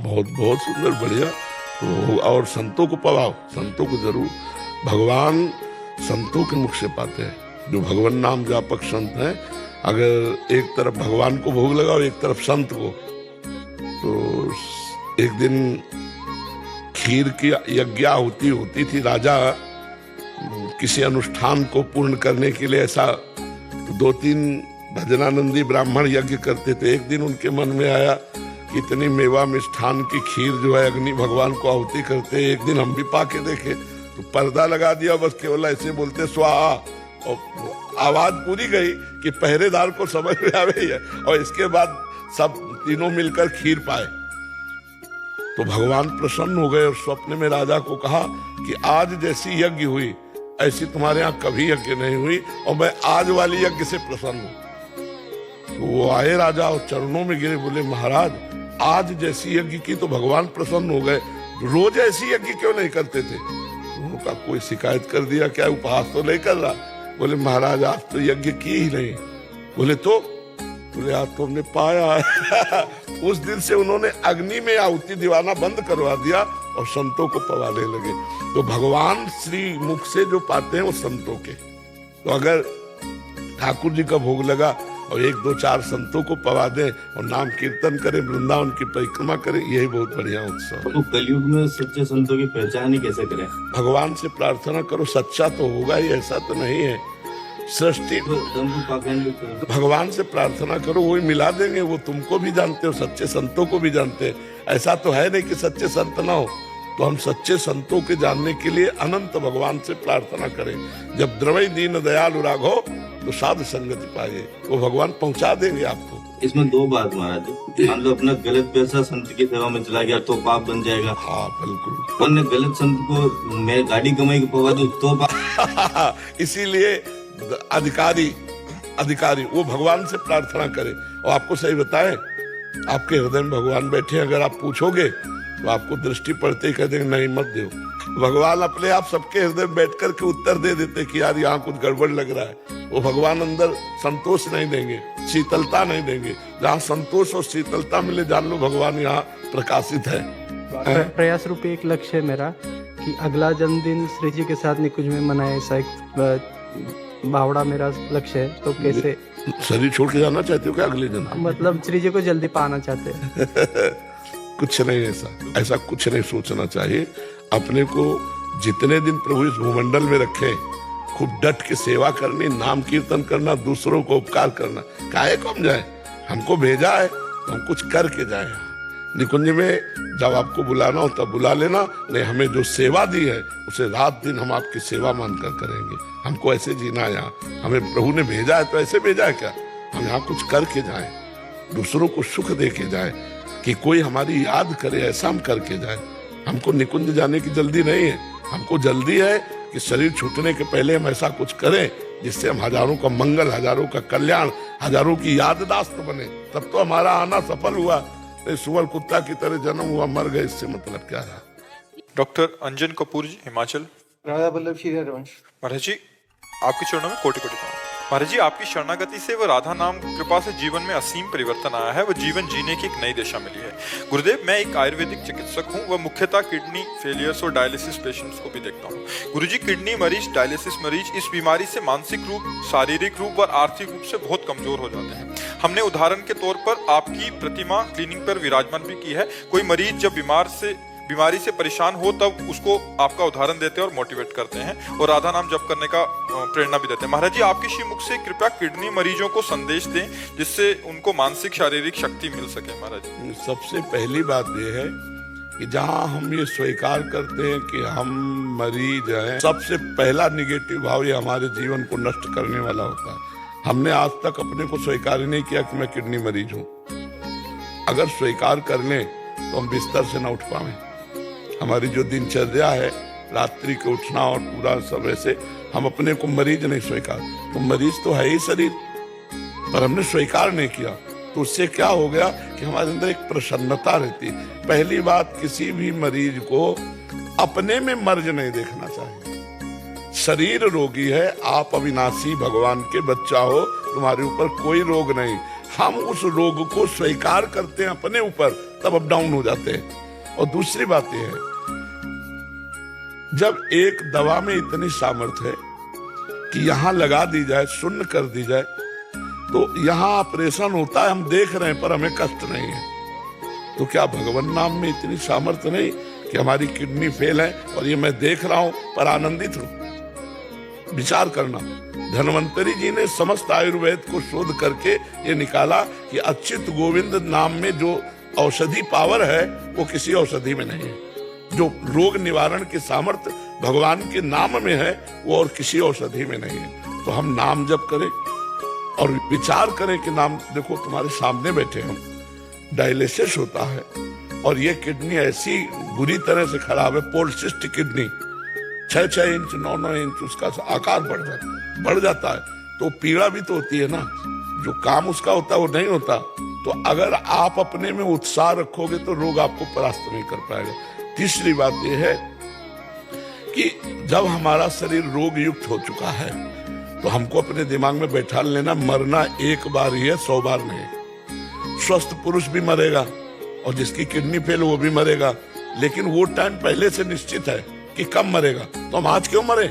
बहुत बहुत सुंदर, बढ़िया। तो और संतों को पवाओ, संतों को जरूर। भगवान संतों के मुख से पाते हैं, जो भगवान नाम जापक संत हैं। अगर एक तरफ भगवान को भोग लगाओ, एक तरफ संत को, तो एक दिन खीर की यज्ञाहुति होती थी। राजा किसी अनुष्ठान को पूर्ण करने के लिए ऐसा 2-3 भजनानंदी ब्राह्मण यज्ञ करते थे। एक दिन उनके मन में आया कि इतनी मेवा मिष्ठान की खीर जो है अग्नि भगवान को आहुति करते, एक दिन हम भी पाके देखे। तो पर्दा लगा दिया, बस केवल ऐसे बोलते स्वाहा, और आवाज पूरी गई कि पहरेदार को समझ में आवे है, और इसके बाद सब तीनों मिलकर खीर पाए। तो भगवान प्रसन्न हो गए और स्वप्न में राजा को कहा कि आज जैसी यज्ञ हुई ऐसी तुम्हारे यहाँ कभी यज्ञ नहीं हुई, और मैं आज वाली यज्ञ से प्रसन्न हूं। तो वो आए राजा और चरणों में गिरे, बोले महाराज आज जैसी यज्ञ की तो भगवान प्रसन्न हो गए, रोज ऐसी यज्ञ क्यों नहीं करते थे? उनका कोई शिकायत कर दिया क्या? उपहास तो नहीं कर रहा? बोले महाराज आज तो यज्ञ की ही नहीं। बोले तो? बोले आज तो हमने पाया है। उस दिन से उन्होंने अग्नि में आहुति दिवाना बंद करवा दिया और संतों को पवाने लगे। तो भगवान श्री मुख से जो पाते हैं वो संतों के। तो अगर ठाकुर जी का भोग लगा और 1-2-4 संतों को पवा दें और नाम कीर्तन करें, वृंदावन की परिक्रमा करें, यही बहुत बढ़िया उत्सव। तो कलयुग में सच्चे संतों की पहचान ही कैसे करें? भगवान से प्रार्थना करो, सच्चा तो होगा ही, ऐसा तो नहीं है। सृष्टि भगवान से प्रार्थना करो, वही मिला देंगे। वो तुमको भी जानते हो, सच्चे संतों को भी जानते हैं। ऐसा तो है नहीं कि सच्चे संत ना हो। तो हम सच्चे संतों के जानने के लिए अनंत भगवान से प्रार्थना करें। जब द्रवई दीन दयालु राघो तो साधु संगति पाए, वो भगवान पहुंचा देंगे आपको। इसमें 2 बात महाराज, मान लो अपना गलत पैसा संत की सेवा में चला गया तो पाप बन जाएगा। हाँ बिल्कुल। अन्य गलत संत को मैं गाड़ी कमाई को पवा दूं तो पाप। इसीलिए अधिकारी वो भगवान से प्रार्थना करे। और आपको सही बताएं, आपके हृदय में भगवान बैठे, अगर आप पूछोगे तो आपको दृष्टि पड़ते ही कह देंगे नहीं मत दो। भगवान अपने आप सबके हृदय में बैठ करके उत्तर दे देते कि यार यहाँ कुछ गड़बड़ लग रहा है। वो भगवान अंदर संतोष नहीं देंगे, शीतलता नहीं देंगे। जहाँ संतोष और शीतलता मिले, जान लो भगवान यहाँ प्रकाशित है। प्रयास रूपी एक लक्ष्य है मेरा कि अगला जन्मदिन श्री जी के साथ निकुंज में मनाए, ऐसा एक बावड़ा मेरा लक्ष्य है। तो कैसे शरीर छोड़ के जाना चाहते हो क्या अगले दिन? मतलब श्री जी को जल्दी पाना चाहते हैं। कुछ नहीं, ऐसा कुछ नहीं सोचना चाहिए। अपने को जितने दिन प्रभु इस भूमंडल में रखे, खूब डट के सेवा करनी, नाम कीर्तन करना, दूसरों को उपकार करना। काहे को हम जाए? हमको भेजा है तो हम कुछ करके जाए। निकुंज में जब आपको बुलाना हो तब बुला लेना, नहीं हमें जो सेवा दी है उसे रात दिन हम आपकी सेवा मानकर करेंगे। हमको ऐसे जीना है यहाँ, हमें प्रभु ने भेजा है तो ऐसे भेजा है क्या? हम यहाँ कुछ करके जाएं, दूसरों को सुख दे के जाएं, कि कोई हमारी याद करे, ऐसा हम करके जाएं। हमको निकुंज जाने की जल्दी नहीं है, हमको जल्दी है कि शरीर छूटने के पहले हम ऐसा कुछ करें जिससे हम हजारों का मंगल, हजारों का कल्याण, हजारों की याददाश्त बने। तब तो हमारा आना सफल हुआ। सुअर कुत्ता की तरह जन्म हुआ, मर गए, इससे मतलब क्या रहा? डॉक्टर अंजन कपूर जी, हिमाचल। राधा वल्लभ श्री हरिवंश। महाराज जी आपके चरणों में कोटि कोटि प्रणाम। महाराज जी आपकी शरणागति से व राधा नाम कृपा से जीवन में असीम परिवर्तन आया है, वो जीवन जीने की एक नई दिशा मिली है। गुरुदेव मैं एक आयुर्वेदिक चिकित्सक हूँ व मुख्यतः किडनी फेलियर्स और डायलिसिस पेशेंट्स को भी देखता हूँ। गुरुजी किडनी मरीज, डायलिसिस मरीज इस बीमारी से मानसिक रूप, शारीरिक रूप और आर्थिक रूप से बहुत कमजोर हो जाते हैं। हमने उदाहरण के तौर पर आपकी प्रतिमा क्लिनिक पर विराजमान भी की है। कोई मरीज जब बीमारी से परेशान हो तब उसको आपका उदाहरण देते हैं और मोटिवेट करते हैं और राधा नाम जप करने का प्रेरणा भी देते हैं। महाराज जी आपके श्री मुख से कृपया किडनी मरीजों को संदेश दें जिससे उनको मानसिक शारीरिक शक्ति मिल सके। महाराज सबसे पहली बात यह है कि जहाँ हम ये स्वीकार करते हैं कि हम मरीज हैं, सबसे पहला निगेटिव भाव ये हमारे जीवन को नष्ट करने वाला होता है। हमने आज तक अपने को स्वीकार ही नहीं किया कि मैं किडनी मरीज हूँ। अगर स्वीकार कर लें तो हम बिस्तर से न उठ पाए। हमारी जो दिनचर्या है, रात्रि के उठना और पूरा समय से, हम अपने को मरीज नहीं स्वीकार। तो मरीज तो है ही शरीर, पर हमने स्वीकार नहीं किया। तो उससे क्या हो गया कि हमारे अंदर एक प्रसन्नता रहती है। पहली बात, किसी भी मरीज को अपने में मर्ज नहीं देखना चाहिए। शरीर रोगी है, आप अविनाशी भगवान के बच्चा हो, तुम्हारे ऊपर कोई रोग नहीं। हम उस रोग को स्वीकार करते हैं अपने ऊपर, तब अप डाउन हो जाते हैं। और दूसरी बात यह है, जब एक दवा में इतनी सामर्थ्य है कि यहां लगा दी जाए, शून्य कर दी जाए, तो यहां ऑपरेशन होता है, हम देख रहे हैं, पर हमें कष्ट नहीं है। तो क्या भगवान नाम में इतनी सामर्थ्य नहीं कि हमारी किडनी फेल है और ये मैं देख रहा हूं पर आनंदित हूं? विचार करना। धन्वंतरी जी ने समस्त आयुर्वेद को शोध करके ये निकाला कि अच्युत गोविंद नाम में जो औषधि पावर है वो किसी औषधि में नहीं है। जो रोग निवारण की सामर्थ्य भगवान के नाम में है वो और किसी औषधि में नहीं है। तो हम नाम जप करें और विचार करें कि नाम, देखो तुम्हारे सामने बैठे हम, डायलिसिस होता है और ये किडनी ऐसी बुरी तरह से खराब है, पोलिसिस्टिक किडनी, 6-6 इंच 9-9 इंच उसका आकार बढ़ जाता है। तो पीड़ा भी तो होती है ना, जो काम उसका होता है वो नहीं होता। तो अगर आप अपने में उत्साह रखोगे तो रोग आपको परास्त नहीं कर पाएगा। तीसरी बात यह है कि जब हमारा शरीर रोग युक्त हो चुका है तो हमको अपने दिमाग में बैठा लेना, मरना एक बार ही है, 100 बार नहीं। स्वस्थ पुरुष भी मरेगा और जिसकी किडनी फेल वो भी मरेगा, लेकिन वो टाइम पहले से निश्चित है कि कब मरेगा। तो हम आज क्यों मरे,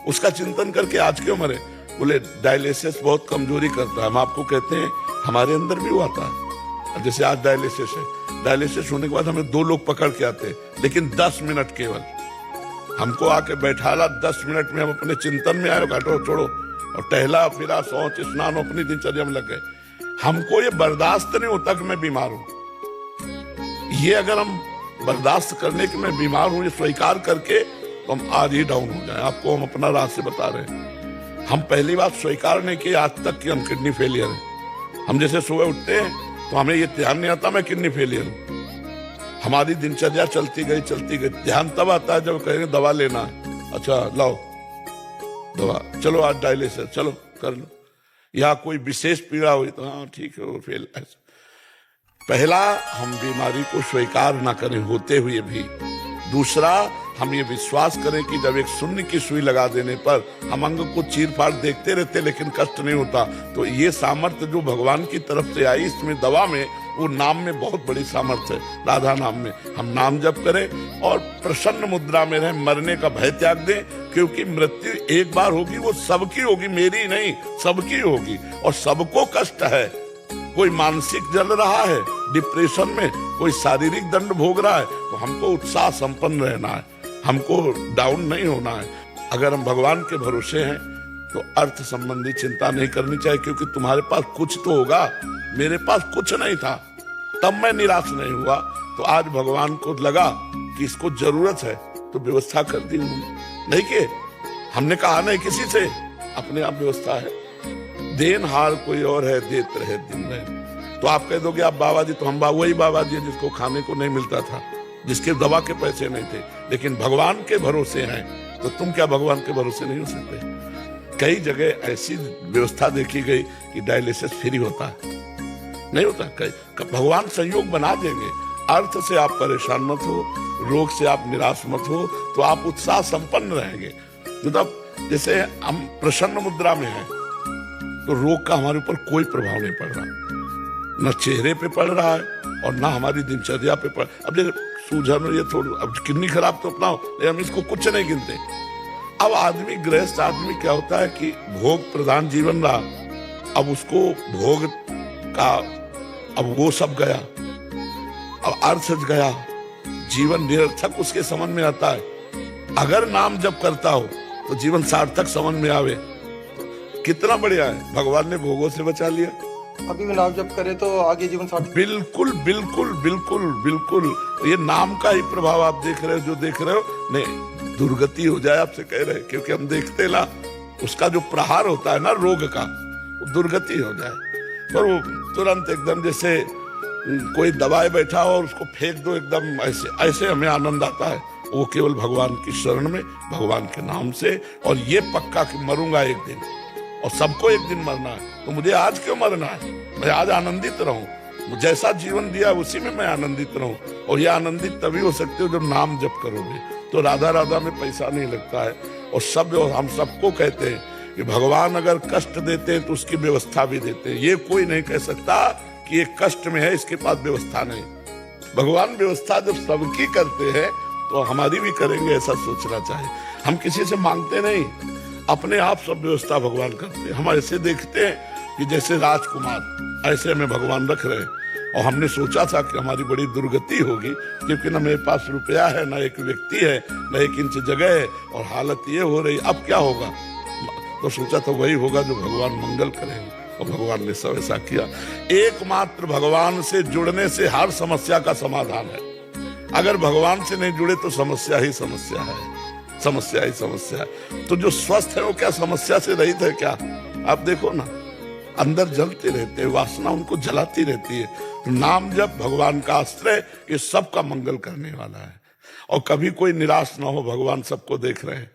उसका चिंतन करके आज क्यों मरे? बोले डायलिसिस बहुत कमजोरी करता है। हम आपको कहते हैं हमारे अंदर भी हुआ था। जैसे आज डायलिसिस है, डायलिसिस होने के बाद हमें 2 लोग पकड़ के आते हैं, लेकिन 10 मिनट केवल हमको आके बैठाला, 10 मिनट में हम अपने चिंतन में आए, काटो छोड़ो और टहला फिरा, शौच स्नान अपनी दिनचर्या में लग गए। हमको ये बर्दाश्त नहीं होता कि मैं बीमार हूं। ये अगर हम बर्दाश्त करने की मैं बीमार हूं ये स्वीकार करके, तो हम आज ही डाउन हो जाए। आपको हम अपना रहस्य बता रहे हैं। हम पहली बात स्वीकार नहीं की आज तक कि हम किडनी फेलियर है। हम जैसे सुबह उठते हैं तो हमें ये ध्यान नहीं आता मैं किडनी फेलियर हूं। हमारी दिनचर्या चलती गई। ध्यान तब आता है जब कहेंगे दवा लेना है, अच्छा लाओ दवा, चलो आज डायलिसिस, चलो कर लो। या कोई विशेष पीड़ा हुई तो हाँ ठीक है वो फेल। ऐसा पहला, हम बीमारी को स्वीकार ना करें होते हुए भी। दूसरा, हम ये विश्वास करें कि जब एक शून्य की सुई लगा देने पर हम अंग को चीर फाड़ देखते रहते लेकिन कष्ट नहीं होता। तो ये सामर्थ्य जो भगवान की तरफ से आई इसमें दवा में, वो नाम में बहुत बड़ी सामर्थ्य है। राधा नाम में हम नाम जप करें और प्रसन्न मुद्रा में रहें, मरने का भय त्याग दें, क्योंकि मृत्यु एक बार होगी, वो सबकी होगी, मेरी नहीं, सबकी होगी। और सबको कष्ट है। कोई मानसिक जल रहा है डिप्रेशन में, कोई शारीरिक दंड भोग रहा है, तो हमको उत्साह संपन्न रहना है, हमको डाउन नहीं होना है। अगर हम भगवान के भरोसे हैं तो अर्थ संबंधी चिंता नहीं करनी चाहिए, क्योंकि तुम्हारे पास कुछ तो होगा। मेरे पास कुछ नहीं था, तब मैं निराश नहीं हुआ। तो आज भगवान को लगा कि इसको जरूरत है तो व्यवस्था कर दी उन्होंने। नहीं कि हमने कहा नहीं किसी से, अपने आप व्यवस्था है। देनहार कोई और है, देते रहे दिन में। तो आप कह दोगे आप बाबा जी, तो हम वही बाबा जी जिसको खाने को नहीं मिलता था, जिसके दवा के पैसे नहीं थे, लेकिन भगवान के भरोसे हैं। तो तुम क्या भगवान के भरोसे नहीं हो सकते? कई जगह ऐसी व्यवस्था देखी गई कि डायलिसिस फ्री होता है, नहीं होता। भगवान संयोग बना देंगे। अर्थ से आप परेशान मत हो, रोग से आप निराश मत हो, तो आप उत्साह संपन्न रहेंगे। मतलब जैसे हम प्रसन्न मुद्रा में हैं तो रोग का हमारे ऊपर कोई प्रभाव नहीं पड़ रहा, न चेहरे पे पड़ रहा है और ना हमारी दिनचर्या पे पड़। अब जैसे सूजन, ये थोड़ी, अब किडनी खराब तो अपना हो, लेकिन हम इसको कुछ नहीं गिनते। अब आदमी, गृहस्थ आदमी क्या होता है कि भोग प्रधान जीवन रहा, अब उसको भोग का, अब वो सब गया, अब अर्थ गया, जीवन निरर्थक उसके समझ में आता है। अगर नाम जब करता हो तो जीवन सार्थक समझ में आवे, कितना बढ़िया है। भगवान ने भोगों से बचा लिया। अभी भी नाम जप करे तो आगे जीवन सार्थक। बिल्कुल बिल्कुल बिल्कुल बिल्कुल। ये नाम का ही प्रभाव आप देख रहे हो, जो देख रहे हो। नहीं, दुर्गति हो जाए आपसे कह रहे, क्योंकि हम देखते ना, उसका जो प्रहार होता है ना रोग का, वो दुर्गति हो जाए। पर वो तुरंत एकदम जैसे कोई दबाए बैठा हो और उसको फेंक दो, एकदम ऐसे ऐसे हमें आनंद आता है। वो केवल भगवान की शरण में, भगवान के नाम से। और ये पक्का कि मरूंगा एक दिन, और सबको एक दिन मरना है, तो मुझे आज क्यों मरना है? मैं आज आनंदित रहूं, जैसा जीवन दिया उसी में मैं आनंदित रहूं। और ये आनंदित तभी हो सकते हो जब नाम जप करोगे। तो राधा राधा में पैसा नहीं लगता है। और सब, हम सबको कहते हैं कि भगवान अगर कष्ट देते हैं तो उसकी व्यवस्था भी देते हैं। ये कोई नहीं कह सकता कि ये कष्ट में है इसके पास व्यवस्था नहीं। भगवान व्यवस्था जब सबकी करते हैं तो हमारी भी करेंगे, ऐसा सोचना चाहिए। हम किसी से मांगते नहीं, अपने आप सब व्यवस्था भगवान करते हैं। हम ऐसे देखते हैं कि जैसे राजकुमार ऐसे में भगवान रख रहे हैं, और हमने सोचा था कि हमारी बड़ी दुर्गति होगी, क्योंकि न मेरे पास रुपया है, न एक व्यक्ति है, न एक इंच जगह है, और हालत ये हो रही, अब क्या होगा। तो सोचा था वही होगा जो भगवान मंगल करेंगे, और भगवान ने सब ऐसा किया। एकमात्र भगवान से जुड़ने से हर समस्या का समाधान है। अगर भगवान से नहीं जुड़े तो समस्या ही समस्या है, समस्या ही समस्या है। तो जो स्वस्थ है वो क्या समस्या से रहित है क्या? आप देखो ना, अंदर जलते रहते हैं, वासना उनको जलाती रहती है। तो नाम जप भगवान का अस्त्र है, ये सबका मंगल करने वाला है। और कभी कोई निराश ना हो, भगवान सबको देख रहे हैं।